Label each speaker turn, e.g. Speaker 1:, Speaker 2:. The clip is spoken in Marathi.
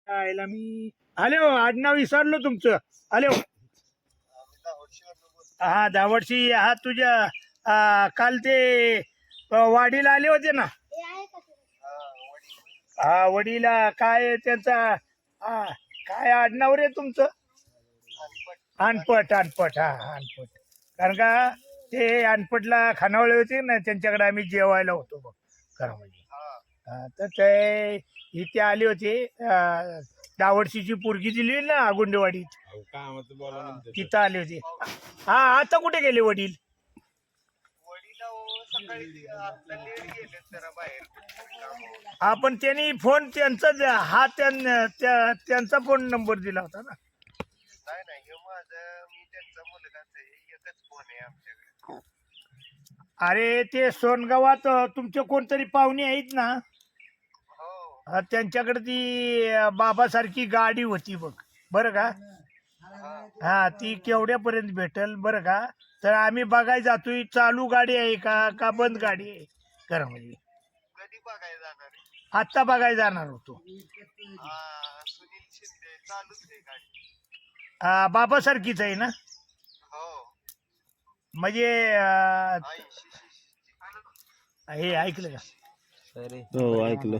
Speaker 1: आयला मी आले हो, आडनाव विसरलो तुमचं. आले हो. हा दावडशी हा तुझ्या काल ते वाडीला आले होते ना. हा वडीला काय त्यांचा काय आडनाव रे तुमचं? अनपट अनपट हा अनपट. कारण का ते अनपटला खानावळे होते ना, त्यांच्याकडे आम्ही जेवायला होतो बघ घरामध्ये. तर ते इथे आले होते. दावडशीची पोरगी दिली ना गुंडेवाडीत, तिथं आले होते. हा आता कुठे गेले वडील? आपण त्यांनी फोन त्यांचा हा त्यांचा फोन नंबर दिला होता ना. अरे ते सोनगावात तुमचे कोणतरी पाहुणे आहेत ना, त्यांच्याकडे ती बाबासारखी गाडी होती बघ, बरं का. हा ती केवढ्यापर्यंत भेटल बरं का? तर आम्ही बघायला जातोय, चालू गाडी आहे का का बंद गाडी आहे घरामध्ये. आत्ता बघायला जाणार होतो. बाबासारखीच आहे ना, म्हणजे हे ऐकलं का?
Speaker 2: हो ऐकलं.